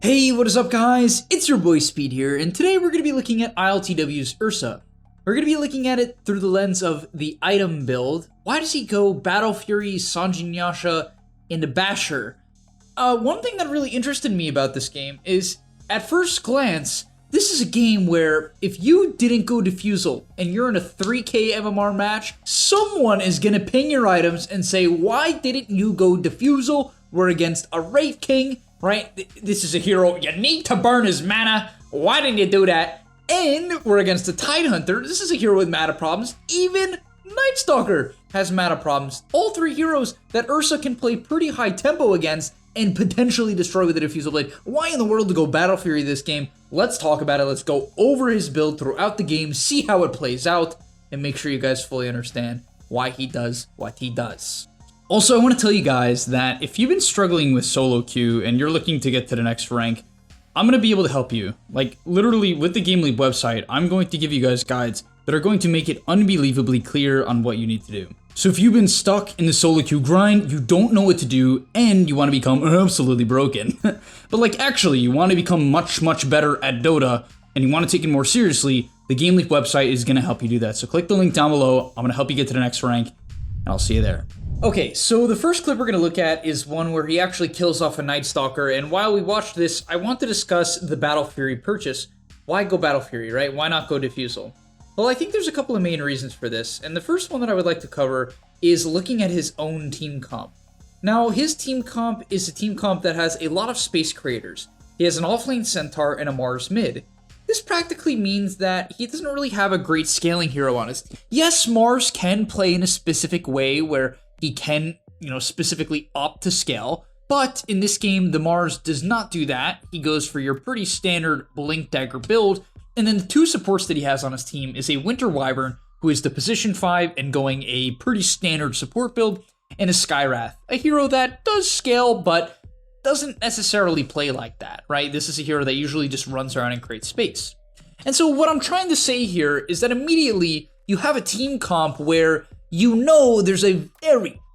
Hey, what is up guys? It's your boy Speed here, and today we're going to be looking at ILTW's URSA. We're going to be looking at it through the lens of the item build. Why does he go Battle Fury, Sanjin Yasha, into Basher? One thing that really interested me about this game is, at first glance, this is a game where if you didn't go Diffusal and you're in a 3k MMR match, someone is going to ping your items and say, why didn't you go Diffusal? We're against a Wraith King. Right? This is a hero, you need to burn his mana, why didn't you do that? And we're against a Tidehunter, this is a hero with mana problems, even Nightstalker has mana problems. All three heroes that URSA can play pretty high tempo against and potentially destroy with a Diffusal Blade. Why in the world to go Battle Fury this game? Let's talk about it, let's go over his build throughout the game, see how it plays out, and make sure you guys fully understand why he does what he does. Also, I want to tell you guys that if you've been struggling with solo queue and you're looking to get to the next rank, I'm going to be able to help you. Like, literally, with the gameleap website, I'm going to give you guys guides that are going to make it unbelievably clear on what you need to do. So if you've been stuck in the solo queue grind, you don't know what to do, and you want to become absolutely broken, but like actually, you want to become much better at Dota, and you want to take it more seriously, the gameleap website is going to help you do that. So click the link down below, I'm going to help you get to the next rank, and I'll see you there. Okay, so the first clip we're going to look at is one where he actually kills off a Nightstalker, and while we watch this, I want to discuss the Battle Fury purchase. Why go Battle Fury, right? Why not go Diffusal? Well, I think there's a couple of main reasons for this, and the first one that I would like to cover is looking at his own team comp. Now, his team comp is a team comp that has a lot of space creators. He has an offlane Centaur and a Mars mid. This practically means that he doesn't really have a great scaling hero on his team. Yes, Mars can play in a specific way where he can, specifically opt to scale, but in this game, the Mars does not do that. He goes for your pretty standard Blink Dagger build, and then the two supports that he has on his team is a Winter Wyvern, who is the position 5 and going a pretty standard support build, and a Skywrath, a hero that does scale, but doesn't necessarily play like that, right? This is a hero that usually just runs around and creates space. And so what I'm trying to say here is that immediately you have a team comp where there's a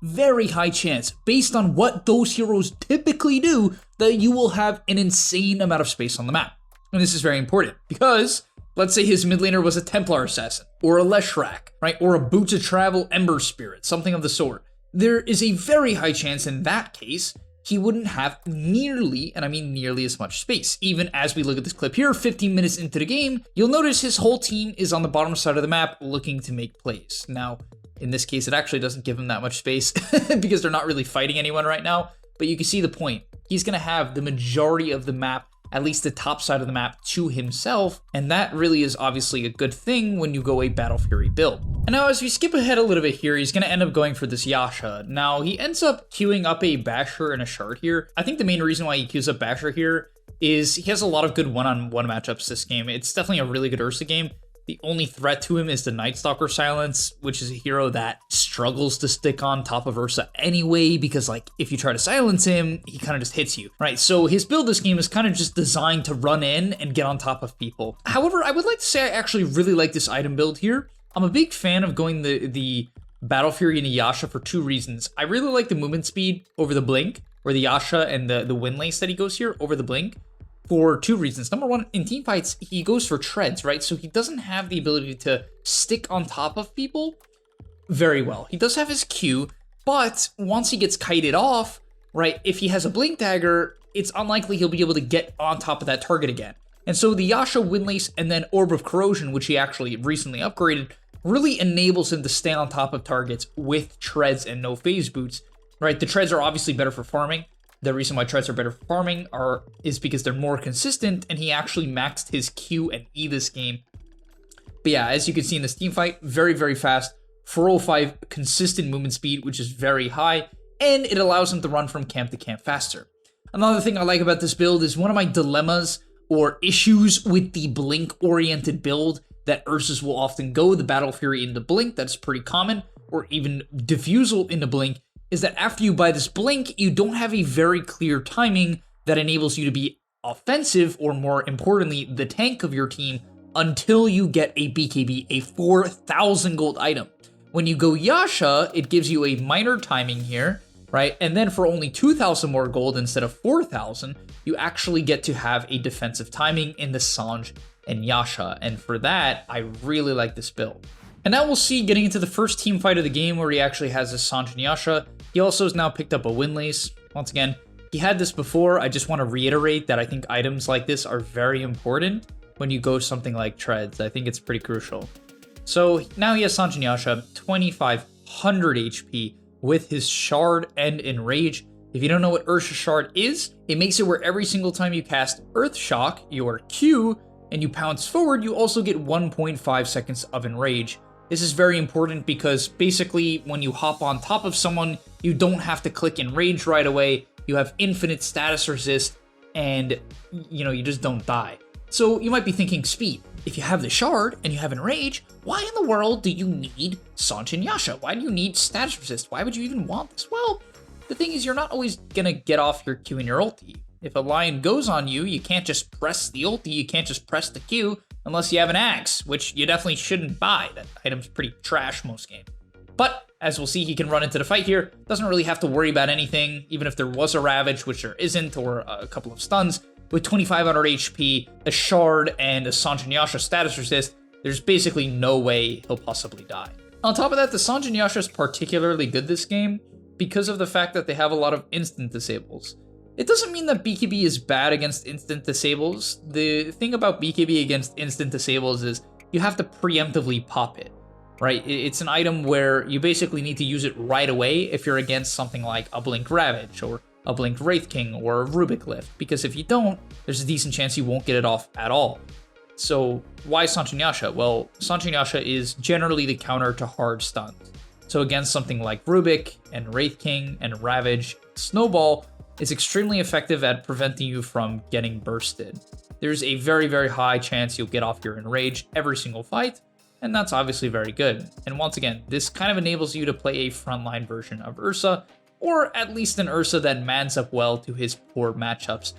very high chance, based on what those heroes typically do, that you will have an insane amount of space on the map. And this is very important, because let's say his mid laner was a Templar Assassin, or a Leshrac, right? Or a Boots of Travel Ember Spirit, something of the sort. There is a very high chance in that case, he wouldn't have nearly, and I mean nearly as much space. Even as we look at this clip here, 15 minutes into the game, you'll notice his whole team is on the bottom side of the map looking to make plays. Now, in this case, it actually doesn't give him that much space because they're not really fighting anyone right now, but you can see the point. He's going to have the majority of the map, at least the top side of the map, to himself, and that really is obviously a good thing when you go a Battle Fury build. And now as we skip ahead a little bit here, he's going to end up going for this Yasha. Now, he ends up queuing up a Basher and a Shard here. I think the main reason why he queues up Basher here is he has a lot of good one-on-one matchups this game. It's definitely a really good URSA game. The only threat to him is the Nightstalker Silence, which is a hero that struggles to stick on top of URSA anyway, because if you try to silence him, he kind of just hits you, right? So his build this game is kind of just designed to run in and get on top of people. However, I would like to say I actually really like this item build here. I'm a big fan of going the Battle Fury into Yasha for two reasons. I really like the movement speed over the Blink, or the Yasha and the Windlace that he goes here over the Blink. For two reasons. Number one, in team fights, he goes for treads, right? So he doesn't have the ability to stick on top of people very well. He does have his Q, but once he gets kited off, right, if he has a Blink Dagger, it's unlikely he'll be able to get on top of that target again. And so the Yasha, Windlace, and then Orb of Corrosion, which he actually recently upgraded, really enables him to stay on top of targets with treads and no phase boots, right? The treads are obviously better for farming. The reason why treads are better for farming is because they're more consistent, and he actually maxed his Q and E this game. But yeah, as you can see in this team fight, very fast, 405 consistent movement speed, which is very high, and it allows him to run from camp to camp faster. Another thing I like about this build is one of my dilemmas or issues with the Blink-oriented build that URSAs will often go, the Battle Fury into Blink, that's pretty common, or even Diffusal into Blink, is that after you buy this Blink, you don't have a very clear timing that enables you to be offensive, or more importantly, the tank of your team, until you get a BKB, a 4,000 gold item. When you go Yasha, it gives you a minor timing here, right? And then for only 2,000 more gold instead of 4,000, you actually get to have a defensive timing in the Sanj and Yasha. And for that, I really like this build. And now we'll see getting into the first team fight of the game where he actually has his Sanj and Yasha. He also has now picked up a windlace. Once again, he had this before. I just want to reiterate that I think items like this are very important when you go something like Treads. I think it's pretty crucial. So now he has Sanj and Yasha, 2,500 HP with his Shard and Enrage. If you don't know what URSA Shard is, it makes it where every single time you cast Earth Shock, your Q, and you pounce forward, you also get 1.5 seconds of Enrage. This is very important because basically when you hop on top of someone, you don't have to click Enrage right away. You have infinite status resist and you just don't die. So you might be thinking, Speed, if you have the Shard and you have Enrage, why in the world do you need Sanj and Yasha? Why do you need status resist? Why would you even want this? Well, the thing is you're not always gonna get off your Q and your ulti. If a lion goes on you, you can't just press the ulti, you can't just press the Q unless you have an axe, which you definitely shouldn't buy. That item's pretty trash most games. But as we'll see, he can run into the fight here. Doesn't really have to worry about anything, even if there was a Ravage, which there isn't, or a couple of stuns. With 2,500 HP, a Shard, and a Sanj and Yasha status resist, there's basically no way he'll possibly die. On top of that, the Sanj and Yasha is particularly good this game because of the fact that they have a lot of instant disables. It doesn't mean that BKB is bad against instant disables. The thing about BKB against instant disables is you have to preemptively pop it, right? It's an item where you basically need to use it right away if you're against something like a Blink Ravage or a Blink Wraith King or a Rubik Lift, because if you don't, there's a decent chance you won't get it off at all. So why Sanj and Yasha? Well, Sanj and Yasha is generally the counter to hard stuns. So against something like Rubik and Wraith King and Ravage, Snowball is extremely effective at preventing you from getting bursted. There's a very, very high chance you'll get off your Enrage every single fight, and that's obviously very good. And once again, this kind of enables you to play a frontline version of URSA, or at least an URSA that mans up well to his poor matchups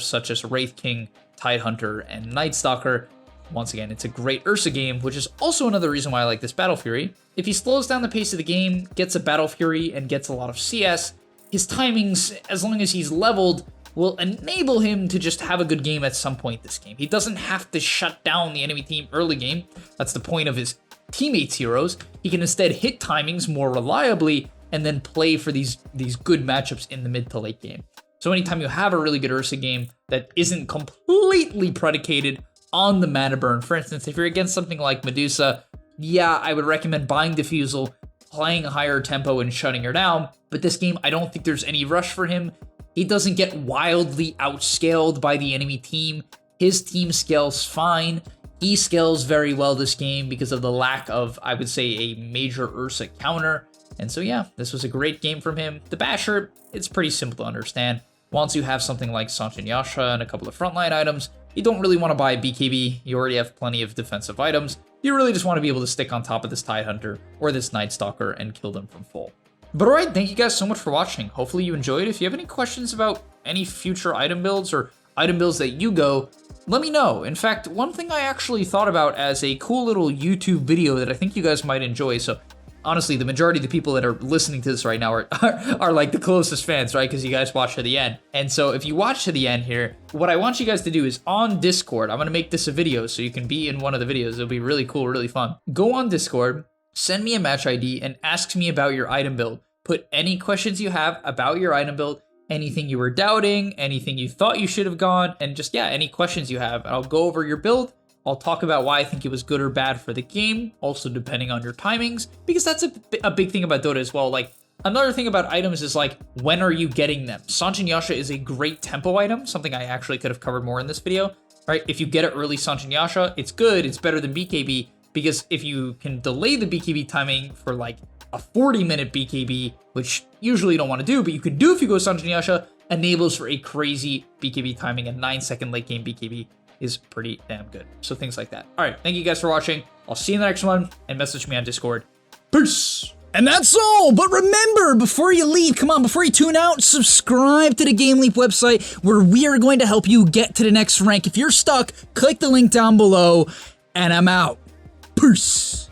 such as Wraith King, Tidehunter, and Night Stalker. Once again, it's a great URSA game, which is also another reason why I like this Battle Fury. If he slows down the pace of the game, gets a Battle Fury, and gets a lot of CS, his timings, as long as he's leveled, will enable him to just have a good game at some point this game. He doesn't have to shut down the enemy team early game. That's the point of his teammates' heroes. He can instead hit timings more reliably and then play for these good matchups in the mid to late game. So anytime you have a really good URSA game that isn't completely predicated on the mana burn, for instance, if you're against something like Medusa, yeah, I would recommend buying Diffusal, playing a higher tempo and shutting her down. But this game, I don't think there's any rush for him. He doesn't get wildly outscaled by the enemy team. His team scales fine. He scales very well this game because of the lack of, I would say, a major URSA counter. And so yeah, this was a great game from him. The Basher, it's pretty simple to understand. Once you have something like Sanj and Yasha and a couple of frontline items, you don't really want to buy BKB. You already have plenty of defensive items. You really just want to be able to stick on top of this Tidehunter or this Night Stalker and kill them from full. But alright, thank you guys so much for watching. Hopefully you enjoyed. If you have any questions about any future item builds or item builds that you go, let me know. In fact, one thing I actually thought about as a cool little YouTube video that I think you guys might enjoy. So honestly, the majority of the people that are listening to this right now are like the closest fans, right? Because you guys watch to the end. And so if you watch to the end here, what I want you guys to do is on Discord, I'm going to make this a video so you can be in one of the videos. It'll be really cool, really fun. Go on Discord, send me a match ID and ask me about your item build. Put any questions you have about your item build, anything you were doubting, anything you thought you should have gone, and just, yeah, any questions you have. I'll go over your build. I'll talk about why I think it was good or bad for the game, also depending on your timings, because that's a big thing about Dota as well. Like, another thing about items is, like, when are you getting them? Sanj and Yasha is a great tempo item, something I actually could have covered more in this video, right? If you get it early Sanj and Yasha, it's good, it's better than BKB, because if you can delay the BKB timing for, like, a 40-minute BKB, which usually you don't want to do, but you can do if you go Sanj and Yasha, enables for a crazy BKB timing. A 9-second late game BKB is pretty damn good. So things like that. All right, thank you guys for watching. I'll see you in the next one, and message me on Discord. Peace! And that's all, but remember, before you leave, come on, before you tune out, subscribe to the GameLeap website, where we are going to help you get to the next rank. If you're stuck, click the link down below, and I'm out. Peace!